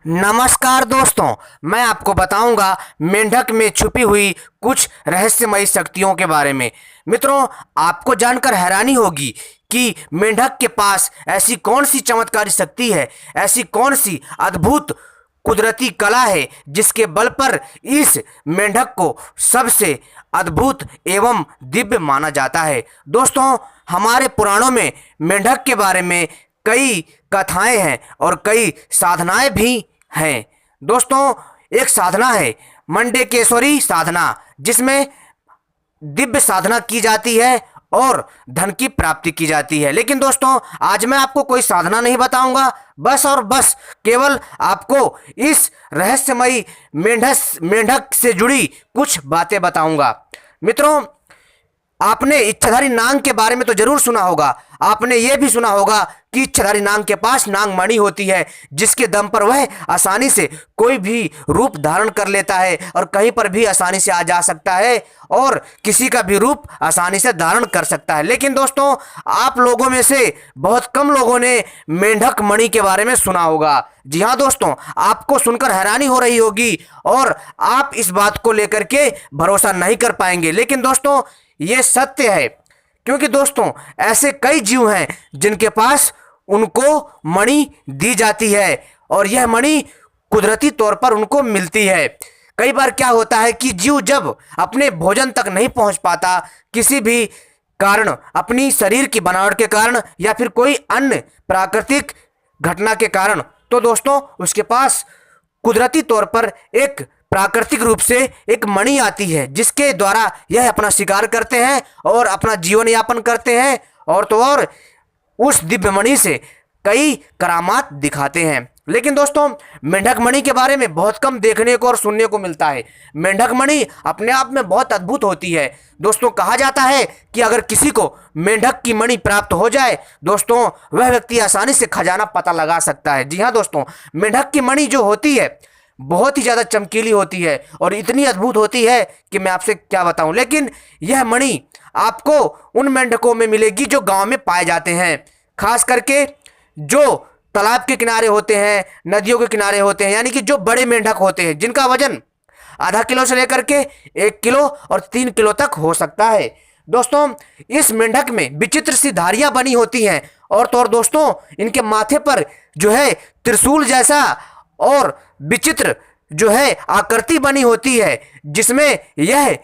नमस्कार दोस्तों, मैं आपको बताऊंगा मेंढक में छुपी हुई कुछ रहस्यमयी शक्तियों के बारे में। मित्रों, आपको जानकर हैरानी होगी कि मेंढक के पास ऐसी कौन सी चमत्कारी शक्ति है, ऐसी कौन सी अद्भुत कुदरती कला है जिसके बल पर इस मेंढक को सबसे अद्भुत एवं दिव्य माना जाता है। दोस्तों, हमारे पुराणों में मेंढक के बारे में कई कथाएं हैं और कई साधनाएं भी हैं। दोस्तों, एक साधना है मंडकेश्वरी साधना, जिसमें दिव्य साधना की जाती है और धन की प्राप्ति की जाती है। लेकिन दोस्तों, आज मैं आपको कोई साधना नहीं बताऊंगा, बस और बस केवल आपको इस रहस्यमयी मेंढक से जुड़ी कुछ बातें बताऊंगा। मित्रों, आपने इच्छाधारी नाग के बारे में तो जरूर सुना होगा। आपने यह भी सुना होगा कि इच्छाधारी नाग के पास नाग मणि होती है, जिसके दम पर वह आसानी से कोई भी रूप धारण कर लेता है और कहीं पर भी आसानी से आ जा सकता है और किसी का भी रूप आसानी से धारण कर सकता है। लेकिन दोस्तों, आप लोगों में से बहुत कम लोगों ने मेंढक मणि के बारे में सुना होगा। जी हाँ दोस्तों, आपको सुनकर हैरानी हो रही होगी और आप इस बात को लेकर के भरोसा नहीं कर पाएंगे। लेकिन दोस्तों, ये सत्य है, क्योंकि दोस्तों ऐसे कई जीव हैं जिनके पास उनको मणि दी जाती है और यह मणि कुदरती तौर पर उनको मिलती है। कई बार क्या होता है कि जीव जब अपने भोजन तक नहीं पहुंच पाता, किसी भी कारण, अपनी शरीर की बनावट के कारण या फिर कोई अन्य प्राकृतिक घटना के कारण, तो दोस्तों उसके पास कुदरती तौर पर एक प्राकृतिक रूप से एक मणि आती है, जिसके द्वारा यह अपना शिकार करते हैं और अपना जीवन यापन करते हैं और तो और उस दिव्य मणि से कई करामात दिखाते हैं। लेकिन दोस्तों, मेंढक मणि के बारे में बहुत कम देखने को और सुनने को मिलता है। मेंढक मणि अपने आप में बहुत अद्भुत होती है। दोस्तों, कहा जाता है कि अगर किसी को मेंढक की मणि प्राप्त हो जाए, दोस्तों वह व्यक्ति आसानी से खजाना पता लगा सकता है। जी हाँ दोस्तों, मेंढक की मणि जो होती है बहुत ही ज़्यादा चमकीली होती है और इतनी अद्भुत होती है कि मैं आपसे क्या बताऊं। लेकिन यह मणि आपको उन मेंढकों में मिलेगी जो गांव में पाए जाते हैं, खास करके जो तालाब के किनारे होते हैं, नदियों के किनारे होते हैं, यानी कि जो बड़े मेंढक होते हैं जिनका वजन आधा किलो से लेकर के 1 किलो और 3 किलो तक हो सकता है। दोस्तों, इस मेंढक में विचित्र सी धारियां बनी होती हैं और तो और दोस्तों इनके माथे पर जो है त्रिशूल जैसा और विचित्र जो है आकृति बनी होती है, जिसमें यह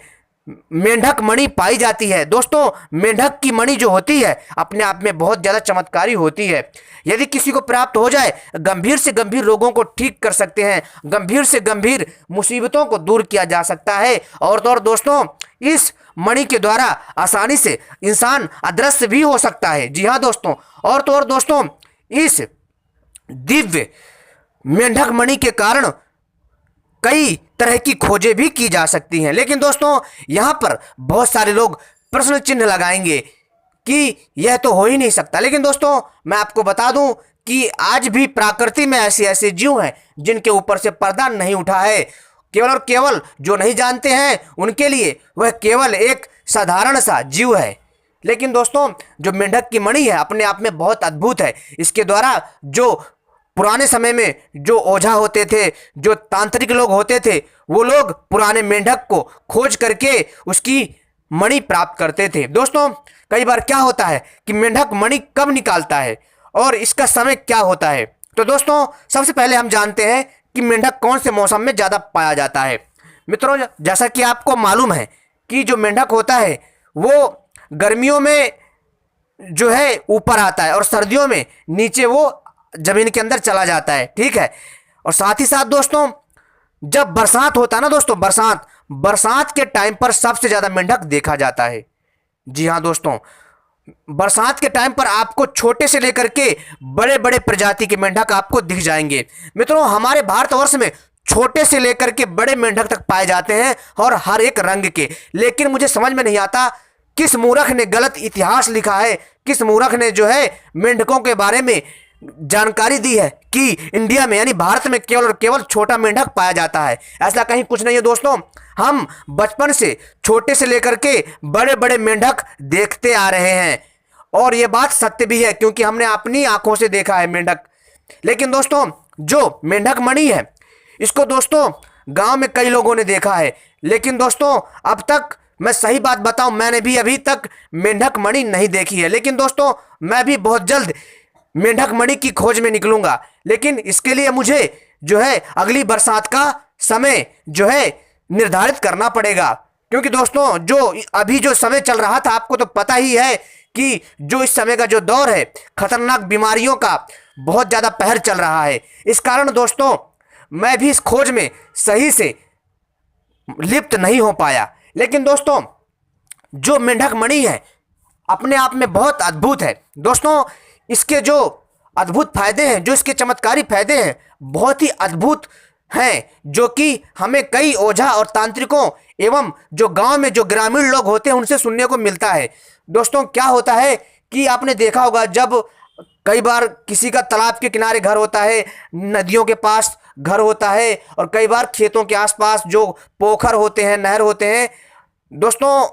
मेंढक मणि पाई जाती है। दोस्तों, मेंढक की मणि जो होती है अपने आप में बहुत ज़्यादा चमत्कारी होती है। यदि किसी को प्राप्त हो जाए, गंभीर से गंभीर रोगों को ठीक कर सकते हैं, गंभीर से गंभीर मुसीबतों को दूर किया जा सकता है और तो और दोस्तों इस मणि के द्वारा आसानी से इंसान अदृश्य भी हो सकता है। जी हाँ दोस्तों, और तो और दोस्तों इस दिव्य मेंढक मणि के कारण कई तरह की खोजें भी की जा सकती हैं। लेकिन दोस्तों, यहाँ पर बहुत सारे लोग प्रश्न चिन्ह लगाएंगे कि यह तो हो ही नहीं सकता। लेकिन दोस्तों, मैं आपको बता दूं कि आज भी प्रकृति में ऐसे ऐसे जीव हैं जिनके ऊपर से पर्दा नहीं उठा है। केवल और केवल जो नहीं जानते हैं उनके लिए वह केवल एक साधारण सा जीव है। लेकिन दोस्तों, जो मेंढक की मणि है अपने आप में बहुत अद्भुत है। इसके द्वारा जो पुराने समय में जो ओझा होते थे, जो तांत्रिक लोग होते थे, वो लोग पुराने मेंढक को खोज करके उसकी मणि प्राप्त करते थे। दोस्तों, कई बार क्या होता है कि मेंढक मणि कब निकालता है और इसका समय क्या होता है। तो दोस्तों, सबसे पहले हम जानते हैं कि मेंढक कौन से मौसम में ज़्यादा पाया जाता है। मित्रों, जैसा कि आपको मालूम है कि जो मेंढक होता है वो गर्मियों में जो है ऊपर आता है और सर्दियों में नीचे वो जमीन के अंदर चला जाता है, ठीक है। और साथ ही साथ दोस्तों, जब बरसात होता है ना दोस्तों, बरसात के टाइम पर सबसे ज्यादा मेंढक देखा जाता है। जी हाँ दोस्तों, बरसात के टाइम पर आपको छोटे से लेकर के बड़े बड़े प्रजाति के मेंढक आपको दिख जाएंगे। मित्रों, हमारे भारतवर्ष में छोटे से लेकर के बड़े मेंढक तक पाए जाते हैं और हर एक रंग के। लेकिन मुझे समझ में नहीं आता किस मूर्ख ने गलत इतिहास लिखा है, किस मूर्ख ने जो है मेंढकों के बारे में जानकारी दी है कि इंडिया में यानी भारत में केवल और केवल छोटा मेंढक पाया जाता है। ऐसा कहीं कुछ नहीं है दोस्तों। हम बचपन से छोटे से लेकर के बड़े बड़े मेंढक देखते आ रहे हैं और ये बात सत्य भी है, क्योंकि हमने अपनी आंखों से देखा है मेंढक। लेकिन दोस्तों, जो मेंढक मणि है, इसको दोस्तों गांव में कई लोगों ने देखा है, लेकिन दोस्तों अब तक मैं सही बात बताऊं, मैंने भी अभी तक मेंढक मणि नहीं देखी है। लेकिन दोस्तों मैं भी बहुत जल्द मेंढक मणि की खोज में निकलूंगा, लेकिन इसके लिए मुझे जो है अगली बरसात का समय जो है निर्धारित करना पड़ेगा। क्योंकि दोस्तों जो अभी जो समय चल रहा था, आपको तो पता ही है कि जो इस समय का जो दौर है, खतरनाक बीमारियों का बहुत ज़्यादा कहर चल रहा है। इस कारण दोस्तों मैं भी इस खोज में सही से लिप्त नहीं हो पाया। लेकिन दोस्तों जो मेंढक मणि है अपने आप में बहुत अद्भुत है दोस्तों। इसके जो अद्भुत फायदे हैं, जो इसके चमत्कारी फायदे हैं, बहुत ही अद्भुत हैं, जो कि हमें कई ओझा और तांत्रिकों एवं जो गांव में जो ग्रामीण लोग होते हैं उनसे सुनने को मिलता है। दोस्तों क्या होता है कि आपने देखा होगा, जब कई बार किसी का तालाब के किनारे घर होता है, नदियों के पास घर होता है, और कई बार खेतों के आसपास जो पोखर होते हैं, नहर होते हैं दोस्तों,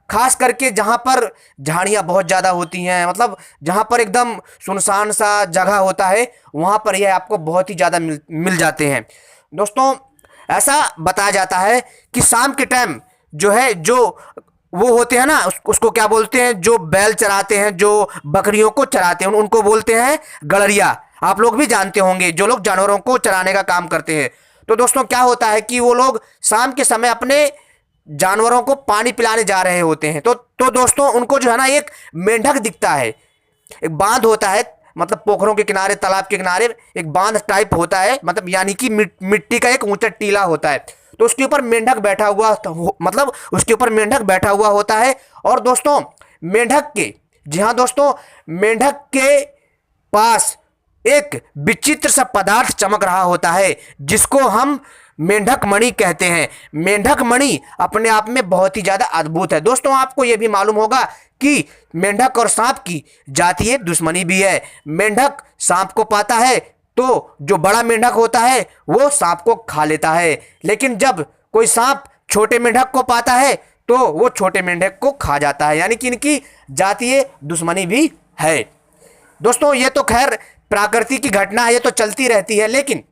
खास करके जहाँ पर झाड़ियाँ बहुत ज़्यादा होती हैं, मतलब जहाँ पर एकदम सुनसान सा जगह होता है, वहाँ पर यह आपको बहुत ही ज़्यादा मिल जाते हैं दोस्तों। ऐसा बताया जाता है कि शाम के टाइम जो है, जो वो होते हैं ना, उसको क्या बोलते हैं, जो बैल चराते हैं, जो बकरियों को चराते हैं, उनको बोलते हैं गड़रिया। आप लोग भी जानते होंगे, जो लोग जानवरों को चराने का काम करते हैं। तो दोस्तों क्या होता है कि वो लोग शाम के समय अपने जानवरों को पानी पिलाने जा रहे होते हैं, तो दोस्तों उनको जो है ना एक मेंढक दिखता है। एक बांध होता है, मतलब पोखरों के किनारे, तालाब के किनारे एक बांध टाइप होता है, मतलब यानी कि मिट्टी का एक ऊंचा टीला होता है, तो उसके ऊपर मेंढक बैठा हुआ, मतलब उसके ऊपर मेंढक बैठा हुआ होता है। और दोस्तों मेंढक के, जी हाँ दोस्तों, मेंढक के पास एक विचित्र सा पदार्थ चमक रहा होता है, जिसको हम मेंढक मणि कहते हैं। मेंढक मणि अपने आप में बहुत ही ज़्यादा अद्भुत है दोस्तों। आपको यह भी मालूम होगा कि मेंढक और सांप की जातीय दुश्मनी भी है। मेंढक सांप को पाता है तो जो बड़ा मेंढक होता है वो सांप को खा लेता है, लेकिन जब कोई सांप छोटे मेंढक को पाता है तो वो छोटे मेंढक को खा जाता है, यानी कि इनकी जातीय दुश्मनी भी है दोस्तों। ये तो खैर प्रकृति की घटना है, ये तो चलती रहती है। लेकिन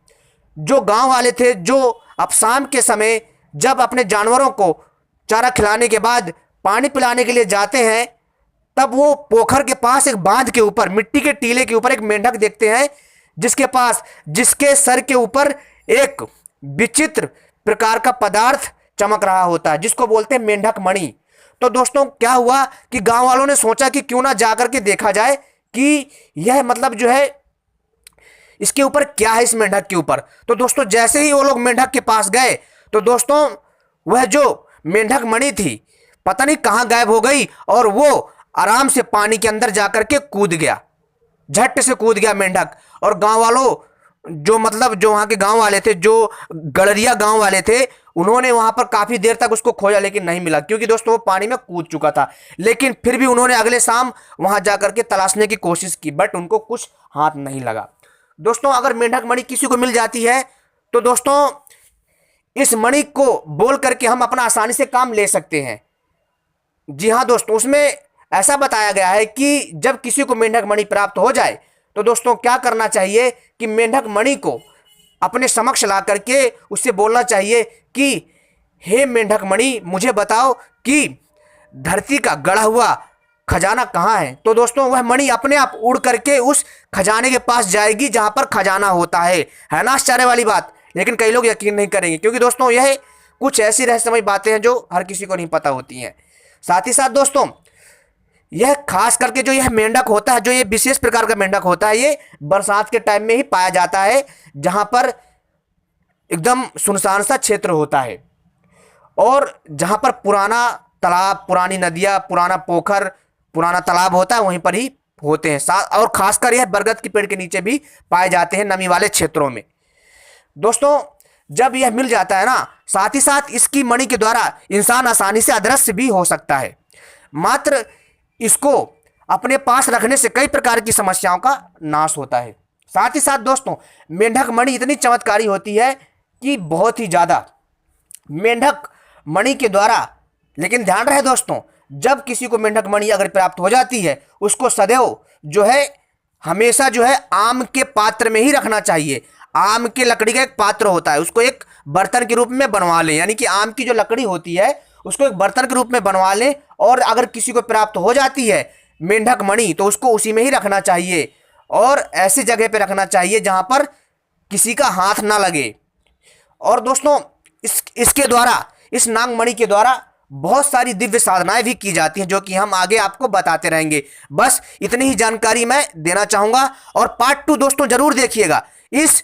जो गांव वाले थे, जो अब शाम के समय जब अपने जानवरों को चारा खिलाने के बाद पानी पिलाने के लिए जाते हैं, तब वो पोखर के पास एक बांध के ऊपर, मिट्टी के टीले के ऊपर एक मेंढक देखते हैं, जिसके सर के ऊपर एक विचित्र प्रकार का पदार्थ चमक रहा होता है, जिसको बोलते हैं मेंढक मणि। तो दोस्तों क्या हुआ कि गांव वालों ने सोचा कि क्यों ना जाकर के देखा जाए कि यह मतलब जो है इसके ऊपर क्या है, इस मेंढक के ऊपर। तो दोस्तों जैसे ही वो लोग मेंढक के पास गए तो दोस्तों वह जो मेंढक मणि थी पता नहीं कहाँ गायब हो गई, और वो आराम से पानी के अंदर जाकर के कूद गया, झट से कूद गया मेंढक। और गांव वालों, जो मतलब जो वहाँ के गांव वाले थे, जो गड़रिया गांव वाले थे, उन्होंने वहाँ पर काफ़ी देर तक उसको खोजा, लेकिन नहीं मिला, क्योंकि दोस्तों वो पानी में कूद चुका था। लेकिन फिर भी उन्होंने अगले शाम वहाँ जाकर के तलाशने की कोशिश की, बट उनको कुछ हाथ नहीं लगा। दोस्तों अगर मेंढक मणि किसी को मिल जाती है तो दोस्तों इस मणि को बोल करके हम अपना आसानी से काम ले सकते हैं। जी हाँ दोस्तों, उसमें ऐसा बताया गया है कि जब किसी को मेंढक मणि प्राप्त हो जाए तो दोस्तों क्या करना चाहिए कि मेंढक मणि को अपने समक्ष ला करके उससे बोलना चाहिए कि हे मेंढक मणि, मुझे बताओ कि धरती का गढ़ा हुआ खजाना कहाँ है। तो दोस्तों वह मणि अपने आप उड़ करके उस खजाने के पास जाएगी जहाँ पर खजाना होता है ना आश्चर्य वाली बात। लेकिन कई लोग यकीन नहीं करेंगे, क्योंकि दोस्तों यह कुछ ऐसी रहस्यमयी बातें हैं जो हर किसी को नहीं पता होती हैं। साथ ही साथ दोस्तों यह खास करके जो यह मेंढक होता है, जो ये विशेष प्रकार का मेंढक होता है, ये बरसात के टाइम में ही पाया जाता है, जहाँ पर एकदम सुनसान सा क्षेत्र होता है, और जहाँ पर पुराना तालाब, पुरानी नदियाँ, पुराना पोखर, पुराना तालाब होता है, वहीं पर ही होते हैं। और खासकर यह बरगद के पेड़ के नीचे भी पाए जाते हैं, नमी वाले क्षेत्रों में। दोस्तों जब यह मिल जाता है ना, साथ ही साथ इसकी मणि के द्वारा इंसान आसानी से अदृश्य भी हो सकता है। मात्र इसको अपने पास रखने से कई प्रकार की समस्याओं का नाश होता है। साथ ही साथ दोस्तों मेंढक मणि इतनी चमत्कारी होती है कि बहुत ही ज़्यादा मेंढक मणि के द्वारा, लेकिन ध्यान रहे दोस्तों, जब किसी को मेंढक मणि अगर प्राप्त हो जाती है, उसको सदैव जो है हमेशा जो है आम के पात्र में ही रखना चाहिए। आम के लकड़ी का एक पात्र होता है, उसको एक बर्तन के रूप में बनवा लें, यानी कि आम की जो लकड़ी होती है उसको एक बर्तन के रूप में बनवा लें। और अगर किसी को प्राप्त हो जाती है मेंढक मणि तो उसको उसी में ही रखना चाहिए और ऐसी जगह पे रखना चाहिए जहां पर किसी का हाथ ना लगे। और दोस्तों इसके द्वारा, इस नागमणि के द्वारा बहुत सारी दिव्य साधनाएं भी की जाती हैं, जो कि हम आगे आपको बताते रहेंगे। बस इतनी ही जानकारी मैं देना चाहूंगा और पार्ट 2 दोस्तों जरूर देखिएगा। इस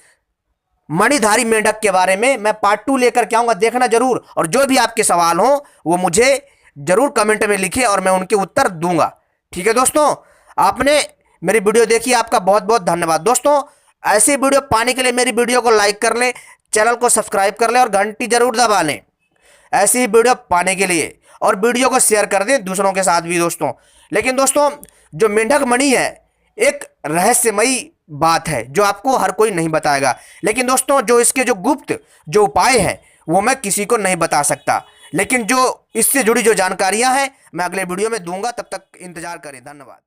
मणिधारी मेंढक के बारे में मैं पार्ट 2 लेकर के आऊंगा, देखना जरूर। और जो भी आपके सवाल हो वो मुझे जरूर कमेंट में लिखिए और मैं उनके उत्तर दूंगा। ठीक है दोस्तों, आपने मेरी वीडियो देखी, आपका बहुत बहुत धन्यवाद। दोस्तों ऐसी वीडियो पाने के लिए मेरी वीडियो को लाइक कर लें, चैनल को सब्सक्राइब कर लें और घंटी जरूर दबा लें ऐसी ही वीडियो पाने के लिए, और वीडियो को शेयर कर दें दूसरों के साथ भी दोस्तों। लेकिन दोस्तों जो मेंढक मणि है एक रहस्यमयी बात है जो आपको हर कोई नहीं बताएगा, लेकिन दोस्तों जो इसके जो गुप्त जो उपाय हैं वो मैं किसी को नहीं बता सकता, लेकिन जो इससे जुड़ी जो जानकारियां हैं मैं अगले वीडियो में दूंगा। तब तक इंतजार करें। धन्यवाद।